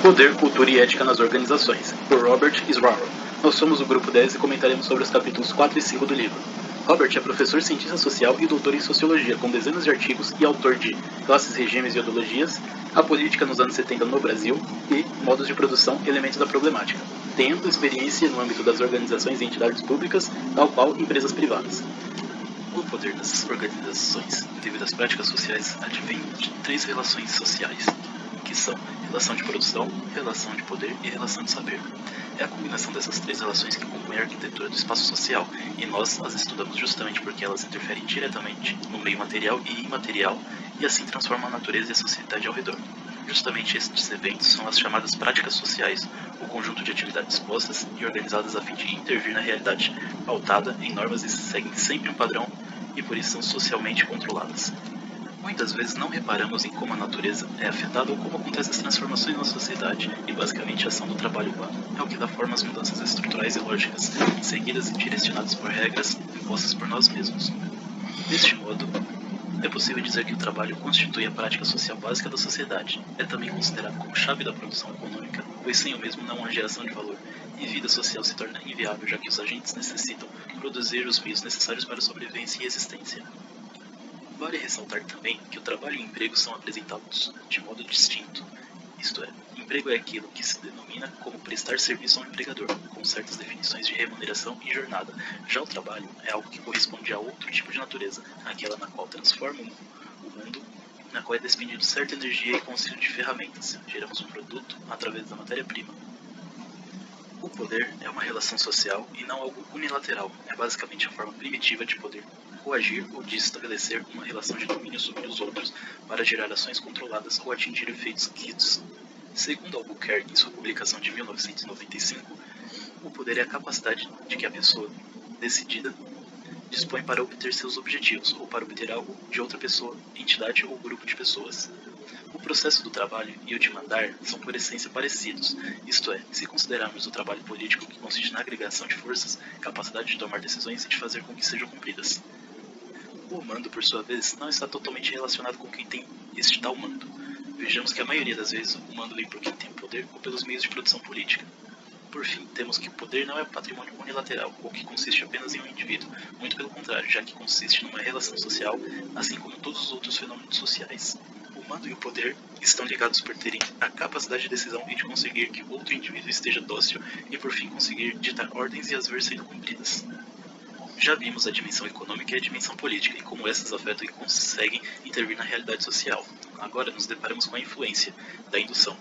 Poder, Cultura e Ética nas Organizações, por Robert Israel. Nós somos o grupo 10 e comentaremos sobre os capítulos 4 e 5 do livro. Robert é professor cientista social e doutor em sociologia, com dezenas de artigos e autor de Classes, Regimes e Ideologias, A Política nos anos 70 no Brasil e Modos de Produção, Elementos da Problemática. Tem ampla experiência no âmbito das organizações e entidades públicas, tal qual empresas privadas. O poder das organizações, devido às práticas sociais, advém de três relações sociais, que são relação de produção, relação de poder e relação de saber. É a combinação dessas três relações que compõe a arquitetura do espaço social, e nós as estudamos justamente porque elas interferem diretamente no meio material e imaterial, e assim transformam a natureza e a sociedade ao redor. Justamente estes eventos são as chamadas práticas sociais, o conjunto de atividades dispostas e organizadas a fim de intervir na realidade, pautada em normas e seguem sempre um padrão e por isso são socialmente controladas. Muitas vezes não reparamos em como a natureza é afetada ou como acontecem as transformações na sociedade, e basicamente a ação do trabalho humano é o que dá forma às mudanças estruturais e lógicas, seguidas e direcionadas por regras impostas por nós mesmos. Deste modo, é possível dizer que o trabalho constitui a prática social básica da sociedade. É também considerado como chave da produção econômica, pois sem o mesmo não há geração de valor, e vida social se torna inviável, já que os agentes necessitam produzir os meios necessários para a sobrevivência e existência. Vale ressaltar também que o trabalho e o emprego são apresentados de modo distinto. Isto é, emprego é aquilo que se denomina como prestar serviço ao empregador, com certas definições de remuneração e jornada. Já o trabalho é algo que corresponde a outro tipo de natureza, aquela na qual transforma o mundo, na qual é despendido certa energia e consigo de ferramentas. Geramos um produto através da matéria-prima. O poder é uma relação social e não algo unilateral. É basicamente a forma primitiva de poder coagir ou de estabelecer uma relação de domínio sobre os outros para gerar ações controladas ou atingir efeitos químicos. Segundo Albuquerque, em sua publicação de 1995, o poder é a capacidade de que a pessoa decidida dispõe para obter seus objetivos ou para obter algo de outra pessoa, entidade ou grupo de pessoas. O processo do trabalho e o de mandar são por essência parecidos, isto é, se considerarmos o trabalho político que consiste na agregação de forças, capacidade de tomar decisões e de fazer com que sejam cumpridas. O mando, por sua vez, não está totalmente relacionado com quem tem este tal mando. Vejamos que a maioria das vezes o mando vem por quem tem o poder ou pelos meios de produção política. Por fim, temos que o poder não é patrimônio unilateral, ou que consiste apenas em um indivíduo, muito pelo contrário, já que consiste numa relação social, assim como todos os outros fenômenos sociais. O mando e o poder estão ligados por terem a capacidade de decisão e de conseguir que outro indivíduo esteja dócil e, por fim, conseguir ditar ordens e as ver sendo cumpridas. Já vimos a dimensão econômica e a dimensão política e como essas afetam e conseguem intervir na realidade social. Agora nos deparamos com a influência da indução,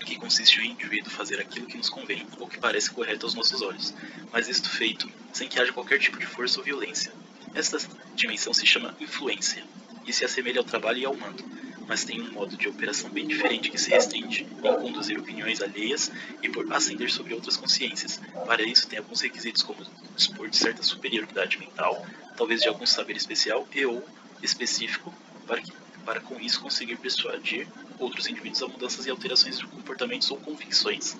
que consiste em o indivíduo fazer aquilo que nos convém ou que parece correto aos nossos olhos, mas isto feito sem que haja qualquer tipo de força ou violência. Esta dimensão se chama influência e se assemelha ao trabalho e ao mando, mas tem um modo de operação bem diferente que se restringe em conduzir opiniões alheias e por ascender sobre outras consciências. Para isso tem alguns requisitos como dispor de certa superioridade mental, talvez de algum saber especial e ou específico, para com isso conseguir persuadir outros indivíduos a mudanças e alterações de comportamentos ou convicções.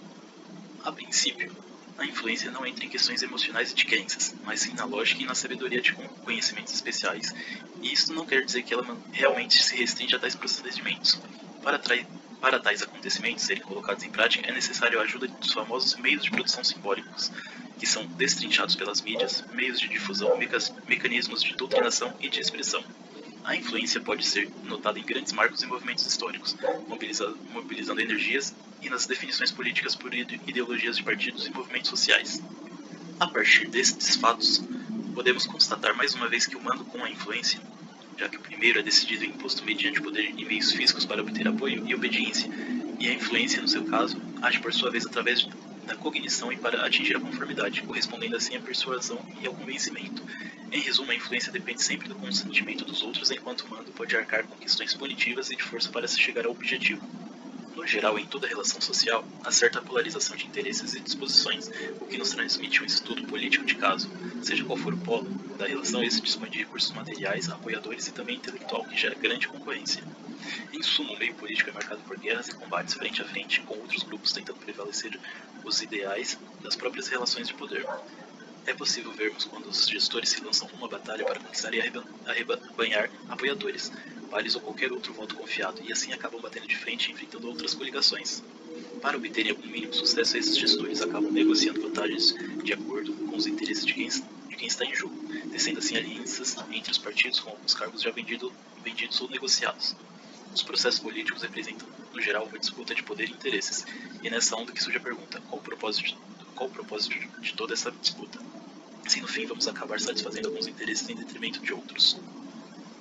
A princípio, a influência não entra em questões emocionais e de crenças, mas sim na lógica e na sabedoria de conhecimentos especiais, e isso não quer dizer que ela realmente se restringe a tais procedimentos. Para tais acontecimentos serem colocados em prática, é necessário a ajuda dos famosos meios de produção simbólicos, que são destrinchados pelas mídias, meios de difusão, mecanismos de doutrinação e de expressão. A influência pode ser notada em grandes marcos e movimentos históricos, mobilizando energias e nas definições políticas por ideologias de partidos e movimentos sociais. A partir destes fatos, podemos constatar mais uma vez que o mando com a influência, já que o primeiro é decidido e imposto mediante poder e meios físicos para obter apoio e obediência, e a influência, no seu caso, age por sua vez através da cognição e para atingir a conformidade, correspondendo assim à persuasão e ao convencimento. Em resumo, a influência depende sempre do consentimento dos outros, enquanto o mando pode arcar com questões punitivas e de força para se chegar ao objetivo. No geral, em toda relação social, há certa polarização de interesses e disposições, o que nos transmite um estudo político de caso. Seja qual for o polo da relação, esse dispõe de recursos materiais, apoiadores e também intelectual, que gera grande concorrência. Em suma, o meio político é marcado por guerras e combates frente a frente, com outros grupos tentando prevalecer os ideais das próprias relações de poder. É possível vermos quando os gestores se lançam numa batalha para conquistar e arrebanhar apoiadores, pares ou qualquer outro voto confiado, e assim acabam batendo de frente e enfrentando outras coligações. Para obterem algum mínimo sucesso, esses gestores acabam negociando vantagens de acordo com os interesses de quem está em jogo, tecendo assim alianças entre os partidos com alguns cargos já vendidos ou negociados. Os processos políticos representam, no geral, uma disputa de poder e interesses, e é nessa onda que surge a pergunta: qual o propósito de toda essa disputa? Se no fim vamos acabar satisfazendo alguns interesses em detrimento de outros.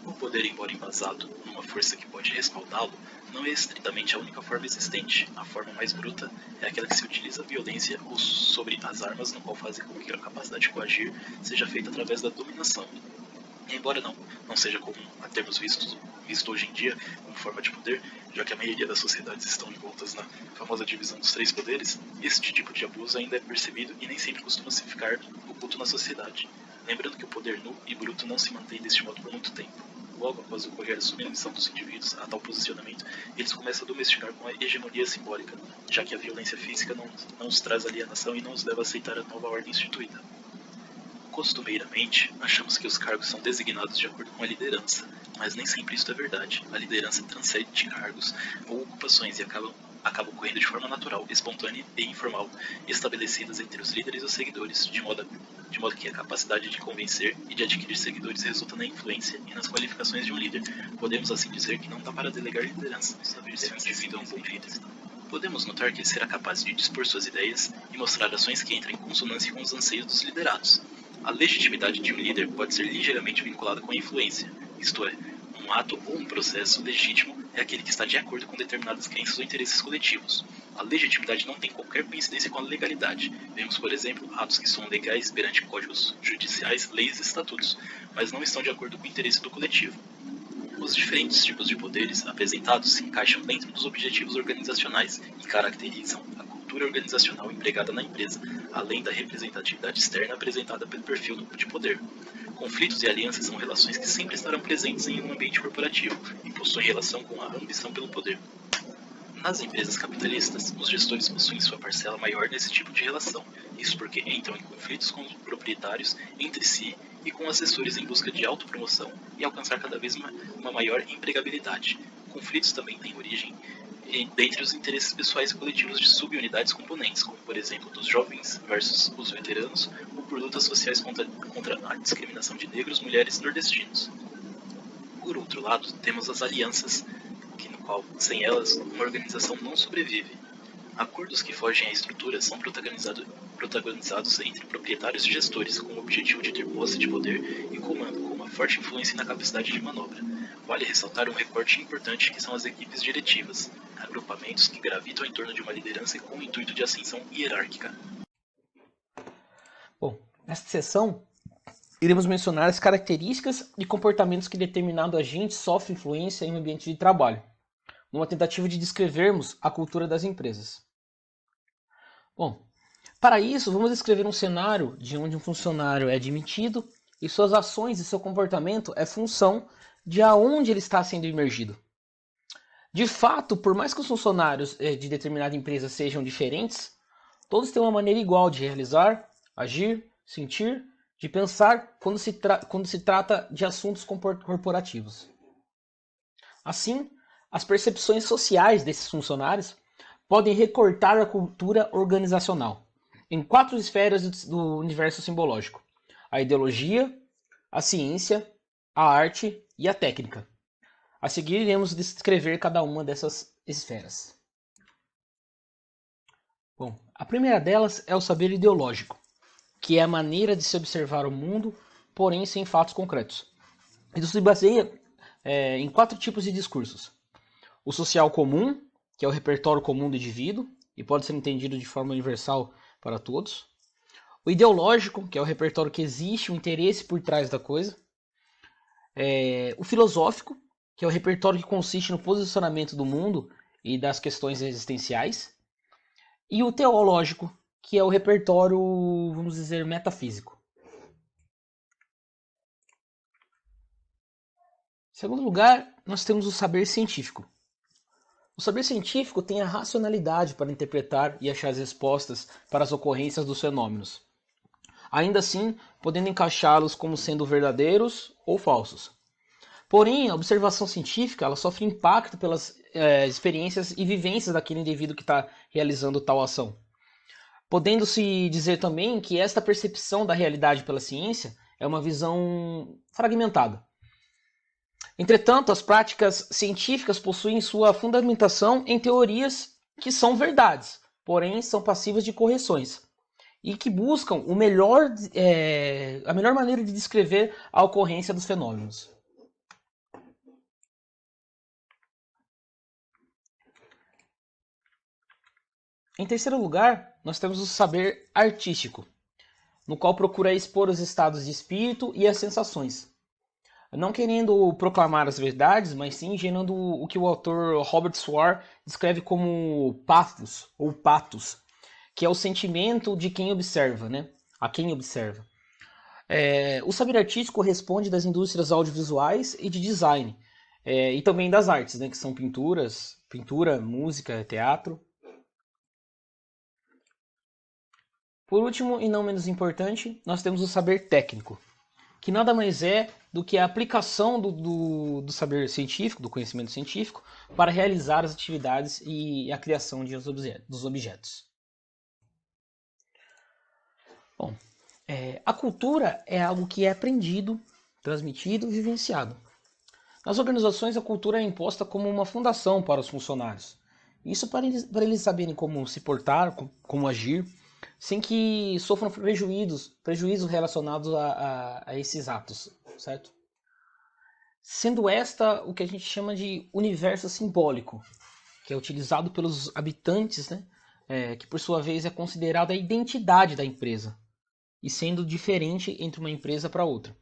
O poder, embora embasado numa força que pode respaldá-lo, não é estritamente a única forma existente. A forma mais bruta é aquela que se utiliza a violência ou sobre as armas, no qual fazem com que a capacidade de coagir seja feita através da dominação. Embora não seja comum a termos visto hoje em dia como forma de poder, já que a maioria das sociedades estão envoltas na famosa divisão dos 3 poderes, este tipo de abuso ainda é percebido e nem sempre costuma se ficar oculto na sociedade. Lembrando que o poder nu e bruto não se mantém deste modo por muito tempo. Logo após ocorrer a submissão dos indivíduos a tal posicionamento, eles começam a domesticar com a hegemonia simbólica, já que a violência física não os traz alienação e não os leva a aceitar a nova ordem instituída. Costumeiramente, achamos que os cargos são designados de acordo com a liderança, mas nem sempre isso é verdade. A liderança transcende cargos ou ocupações e acaba ocorrendo de forma natural, espontânea e informal, estabelecidas entre os líderes e os seguidores, de modo que a capacidade de convencer e de adquirir seguidores resulta na influência e nas qualificações de um líder. Podemos assim dizer que não dá para delegar liderança, saber se o indivíduo é um bom líder. Podemos notar que ele será capaz de dispor suas ideias e mostrar ações que entram em consonância com os anseios dos liderados. A legitimidade de um líder pode ser ligeiramente vinculada com a influência, isto é, um ato ou um processo legítimo é aquele que está de acordo com determinadas crenças ou interesses coletivos. A legitimidade não tem qualquer coincidência com a legalidade. Vemos, por exemplo, atos que são legais perante códigos judiciais, leis e estatutos, mas não estão de acordo com o interesse do coletivo. Os diferentes tipos de poderes apresentados se encaixam dentro dos objetivos organizacionais e caracterizam a cultura organizacional empregada na empresa, além da representatividade externa apresentada pelo perfil de poder. Conflitos e alianças são relações que sempre estarão presentes em um ambiente corporativo e possuem relação com a ambição pelo poder. Nas empresas capitalistas, os gestores possuem sua parcela maior nesse tipo de relação, isso porque entram em conflitos com os proprietários entre si e com assessores em busca de autopromoção e alcançar cada vez uma maior empregabilidade. Conflitos também têm origem dentre os interesses pessoais e coletivos de subunidades componentes, como por exemplo dos jovens versus os veteranos, ou por lutas sociais contra a discriminação de negros, mulheres e nordestinos. Por outro lado, temos as alianças, no qual, sem elas, uma organização não sobrevive. Acordos que fogem à estrutura são protagonizados entre proprietários e gestores, com o objetivo de ter posse de poder e comando, com uma forte influência na capacidade de manobra. Vale ressaltar um recorte importante que são as equipes diretivas, agrupamentos que gravitam em torno de uma liderança com o intuito de ascensão hierárquica. Bom, nesta sessão, iremos mencionar as características e comportamentos que determinado agente sofre influência em um ambiente de trabalho, numa tentativa de descrevermos a cultura das empresas. Bom, para isso, vamos descrever um cenário de onde um funcionário é admitido e suas ações e seu comportamento é função de aonde ele está sendo imergido. De fato, por mais que os funcionários de determinada empresa sejam diferentes, todos têm uma maneira igual de realizar, agir, sentir, de pensar quando se trata de assuntos corporativos. Assim, as percepções sociais desses funcionários podem recortar a cultura organizacional em 4 esferas do universo simbológico: a ideologia, a ciência, a arte e a técnica. A seguir, iremos descrever cada uma dessas esferas. Bom, a primeira delas é o saber ideológico, que é a maneira de se observar o mundo, porém sem fatos concretos. Isso se baseia em 4 tipos de discursos. O social comum, que é o repertório comum do indivíduo, e pode ser entendido de forma universal para todos. O ideológico, que é o repertório que existe um interesse por trás da coisa. O filosófico, que é o repertório que consiste no posicionamento do mundo e das questões existenciais. E o teológico, que é o repertório, vamos dizer, metafísico. Em segundo lugar, nós temos o saber científico. O saber científico tem a racionalidade para interpretar e achar as respostas para as ocorrências dos fenômenos, ainda assim podendo encaixá-los como sendo verdadeiros ou falsos. Porém, a observação científica ela sofre impacto pelas experiências e vivências daquele indivíduo que está realizando tal ação. Podendo-se dizer também que esta percepção da realidade pela ciência é uma visão fragmentada. Entretanto, as práticas científicas possuem sua fundamentação em teorias que são verdades, porém são passíveis de correções, e que buscam a melhor maneira de descrever a ocorrência dos fenômenos. Em terceiro lugar, nós temos o saber artístico, no qual procura expor os estados de espírito e as sensações, não querendo proclamar as verdades, mas sim gerando o que o autor Robert Swar descreve como pathos ou patos, que é o sentimento de quem observa, né? A quem observa. O saber artístico corresponde das indústrias audiovisuais e de design, e também das artes, né? Que são pintura, música, teatro. Por último, e não menos importante, nós temos o saber técnico, que nada mais é do que a aplicação do saber científico, do conhecimento científico, para realizar as atividades e a criação dos objetos. Bom, a cultura é algo que é aprendido, transmitido e vivenciado. Nas organizações, a cultura é imposta como uma fundação para os funcionários. Isso para eles saberem como se portar, como agir, sem que sofram prejuízos relacionados a esses atos, certo? Sendo esta o que a gente chama de universo simbólico, que é utilizado pelos habitantes, né? Que por sua vez é considerado a identidade da empresa, e sendo diferente entre uma empresa para outra.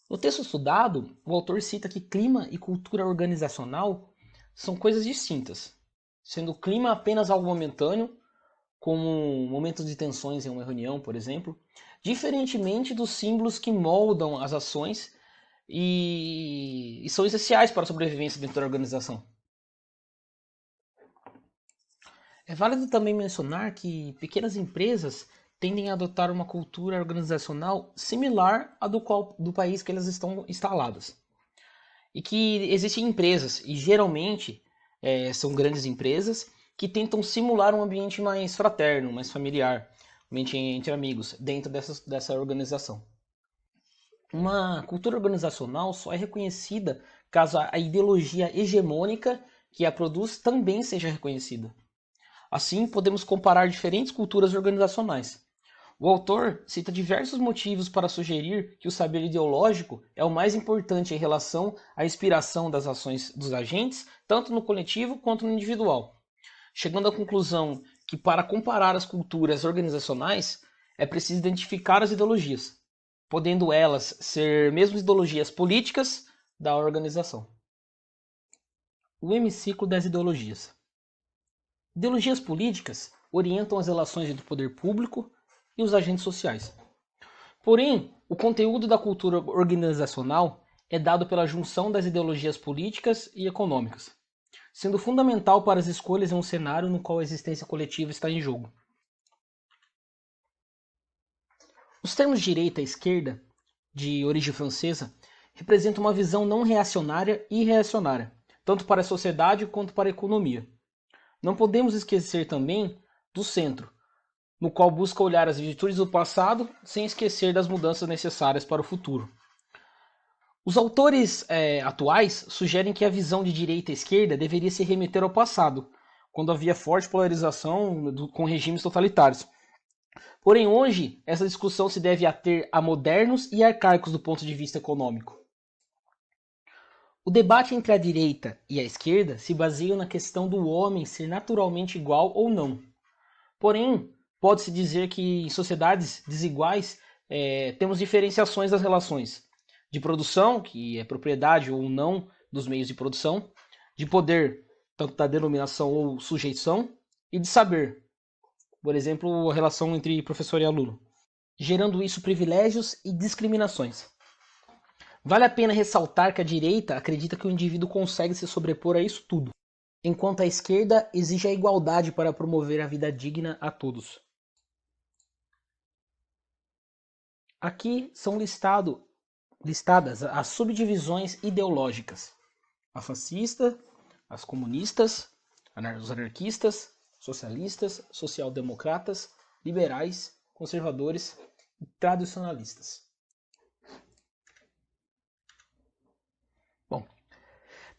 No texto estudado, o autor cita que clima e cultura organizacional são coisas distintas, sendo o clima apenas algo momentâneo, como momentos de tensões em uma reunião, por exemplo, diferentemente dos símbolos que moldam as ações e são essenciais para a sobrevivência dentro da organização. É válido também mencionar que pequenas empresas tendem a adotar uma cultura organizacional similar à do país que elas estão instaladas. E que existem empresas, e geralmente são grandes empresas, que tentam simular um ambiente mais fraterno, mais familiar, um ambiente entre amigos, dentro dessa organização. Uma cultura organizacional só é reconhecida caso a ideologia hegemônica que a produz também seja reconhecida. Assim, podemos comparar diferentes culturas organizacionais. O autor cita diversos motivos para sugerir que o saber ideológico é o mais importante em relação à inspiração das ações dos agentes, tanto no coletivo quanto no individual, chegando à conclusão que para comparar as culturas organizacionais é preciso identificar as ideologias, podendo elas ser mesmo ideologias políticas da organização. O hemiciclo das ideologias. Ideologias políticas orientam as relações entre o poder público e os agentes sociais. Porém, o conteúdo da cultura organizacional é dado pela junção das ideologias políticas e econômicas, sendo fundamental para as escolhas em um cenário no qual a existência coletiva está em jogo. Os termos direita e esquerda, de origem francesa, representam uma visão não reacionária e reacionária, tanto para a sociedade quanto para a economia. Não podemos esquecer também do centro, no qual busca olhar as virtudes do passado sem esquecer das mudanças necessárias para o futuro. Os autores atuais sugerem que a visão de direita e esquerda deveria se remeter ao passado, quando havia forte polarização com regimes totalitários. Porém, hoje, essa discussão se deve ater a modernos e arcaicos do ponto de vista econômico. O debate entre a direita e a esquerda se baseia na questão do homem ser naturalmente igual ou não. Porém, pode-se dizer que em sociedades desiguais temos diferenciações das relações de produção, que é propriedade ou não dos meios de produção, de poder, tanto da denominação ou sujeição, e de saber, por exemplo, a relação entre professor e aluno, gerando isso privilégios e discriminações. Vale a pena ressaltar que a direita acredita que o indivíduo consegue se sobrepor a isso tudo, enquanto a esquerda exige a igualdade para promover a vida digna a todos. Aqui são listadas as subdivisões ideológicas: a fascista, as comunistas, os anarquistas, socialistas, social-democratas, liberais, conservadores e tradicionalistas. Bom,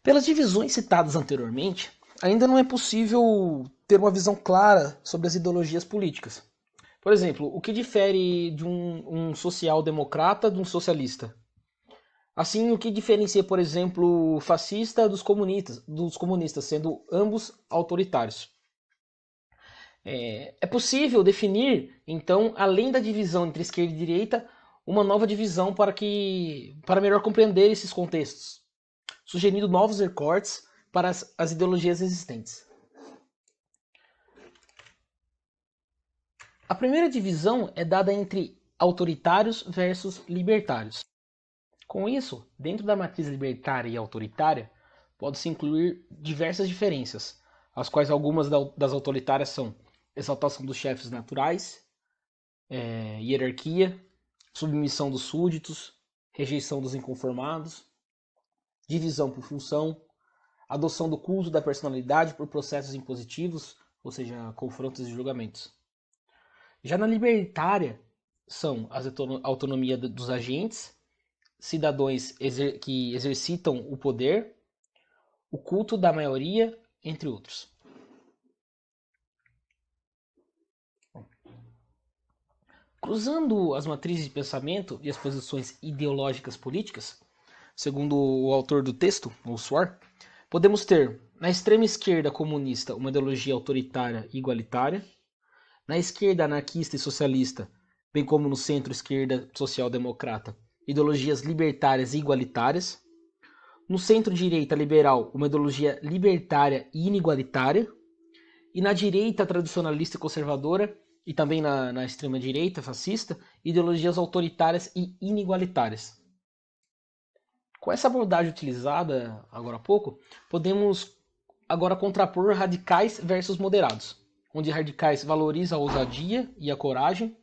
pelas divisões citadas anteriormente, ainda não é possível ter uma visão clara sobre as ideologias políticas. Por exemplo, o que difere de um social-democrata de um socialista? Assim, o que diferencia, por exemplo, o fascista dos comunistas, sendo ambos autoritários? É possível definir, então, além da divisão entre esquerda e direita, uma nova divisão para melhor compreender esses contextos, sugerindo novos recortes para as ideologias existentes. A primeira divisão é dada entre autoritários versus libertários. Com isso, dentro da matriz libertária e autoritária, pode-se incluir diversas diferenças, as quais algumas das autoritárias são exaltação dos chefes naturais, hierarquia, submissão dos súditos, rejeição dos inconformados, divisão por função, adoção do culto da personalidade por processos impositivos, ou seja, confrontos e julgamentos. Já na libertária, são a autonomia dos agentes, cidadãos que exercitam o poder, o culto da maioria, entre outros. Cruzando as matrizes de pensamento e as posições ideológicas políticas, segundo o autor do texto, o Swar, podemos ter na extrema esquerda comunista uma ideologia autoritária e igualitária, na esquerda anarquista e socialista, bem como no centro-esquerda social-democrata, ideologias libertárias e igualitárias, no centro-direita liberal, uma ideologia libertária e inigualitária, e na direita tradicionalista e conservadora, e também na extrema-direita fascista, ideologias autoritárias e inigualitárias. Com essa abordagem utilizada agora há pouco, podemos agora contrapor radicais versus moderados, onde radicais valorizam a ousadia e a coragem,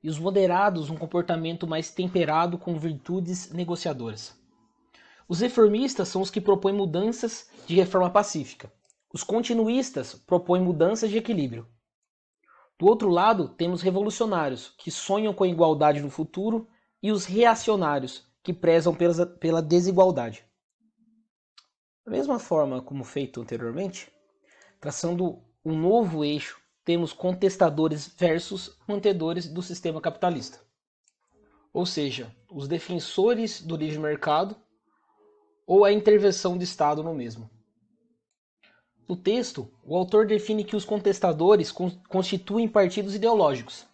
e os moderados um comportamento mais temperado com virtudes negociadoras. Os reformistas são os que propõem mudanças de reforma pacífica. Os continuistas propõem mudanças de equilíbrio. Do outro lado, temos revolucionários, que sonham com a igualdade no futuro, e os reacionários, que prezam pela desigualdade. Da mesma forma como feito anteriormente, traçando um novo eixo, temos contestadores versus mantedores do sistema capitalista. Ou seja, os defensores do livre mercado ou a intervenção do Estado no mesmo. No texto, o autor define que os contestadores constituem partidos ideológicos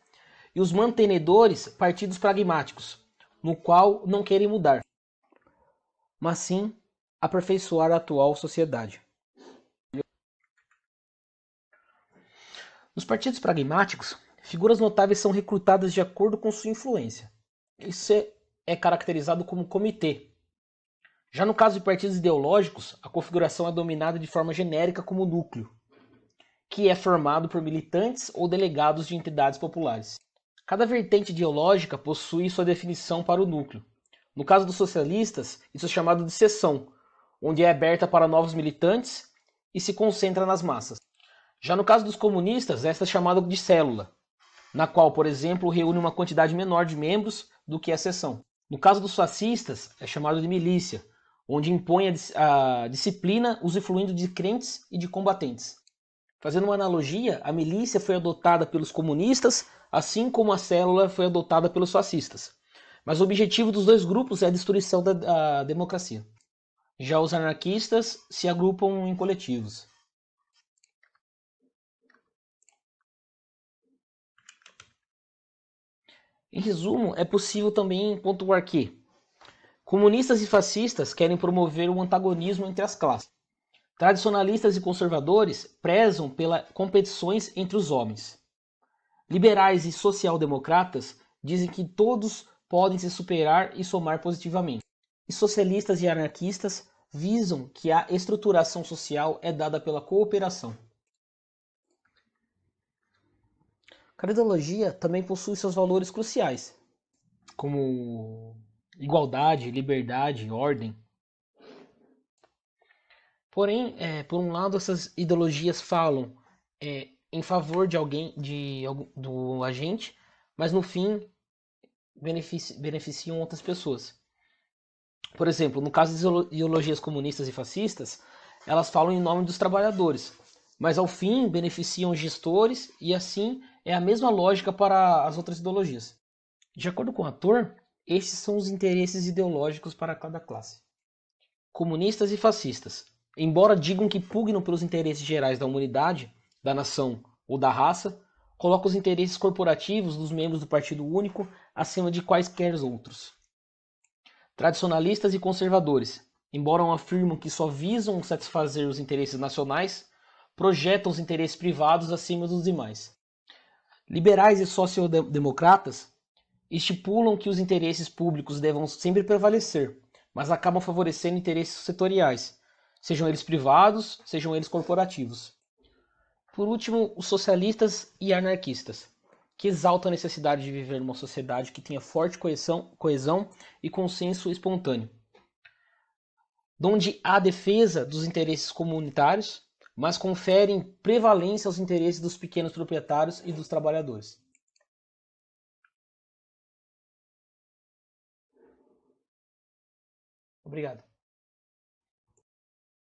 e os mantenedores partidos pragmáticos, no qual não querem mudar, mas sim aperfeiçoar a atual sociedade. Nos partidos pragmáticos, figuras notáveis são recrutadas de acordo com sua influência. Isso é caracterizado como comitê. Já no caso de partidos ideológicos, a configuração é dominada de forma genérica como núcleo, que é formado por militantes ou delegados de entidades populares. Cada vertente ideológica possui sua definição para o núcleo. No caso dos socialistas, isso é chamado de seção, onde é aberta para novos militantes e se concentra nas massas. Já no caso dos comunistas, esta é chamada de célula, na qual, por exemplo, reúne uma quantidade menor de membros do que a seção. No caso dos fascistas, é chamado de milícia, onde impõe a disciplina usufruindo de crentes e de combatentes. Fazendo uma analogia, a milícia foi adotada pelos comunistas, assim como a célula foi adotada pelos fascistas. Mas o objetivo dos dois grupos é a destruição da democracia. Já os anarquistas se agrupam em coletivos. Em resumo, é possível também pontuar que comunistas e fascistas querem promover um antagonismo entre as classes. Tradicionalistas e conservadores prezam pelas competições entre os homens. Liberais e social-democratas dizem que todos podem se superar e somar positivamente. E socialistas e anarquistas visam que a estruturação social é dada pela cooperação. Cada ideologia também possui seus valores cruciais. como igualdade, liberdade, ordem. Porém, por um lado, essas ideologias falam em favor de alguém, do agente, mas no fim beneficiam outras pessoas. Por exemplo, no caso das ideologias comunistas e fascistas, elas falam em nome dos trabalhadores, mas ao fim beneficiam gestores e assim é a mesma lógica para as outras ideologias. De acordo com o autor, estes são os interesses ideológicos para cada classe. Comunistas e fascistas, embora digam que pugnam pelos interesses gerais da humanidade, da nação ou da raça, colocam os interesses corporativos dos membros do Partido Único acima de quaisquer outros. Tradicionalistas e conservadores, embora afirmam que só visam satisfazer os interesses nacionais, projetam os interesses privados acima dos demais. Liberais e social-democratas estipulam que os interesses públicos devam sempre prevalecer, mas acabam favorecendo interesses setoriais, sejam eles privados, sejam eles corporativos. Por último, os socialistas e anarquistas, que exaltam a necessidade de viver numa sociedade que tenha forte coesão e consenso espontâneo, onde há defesa dos interesses comunitários, mas conferem prevalência aos interesses dos pequenos proprietários e dos trabalhadores. Obrigado.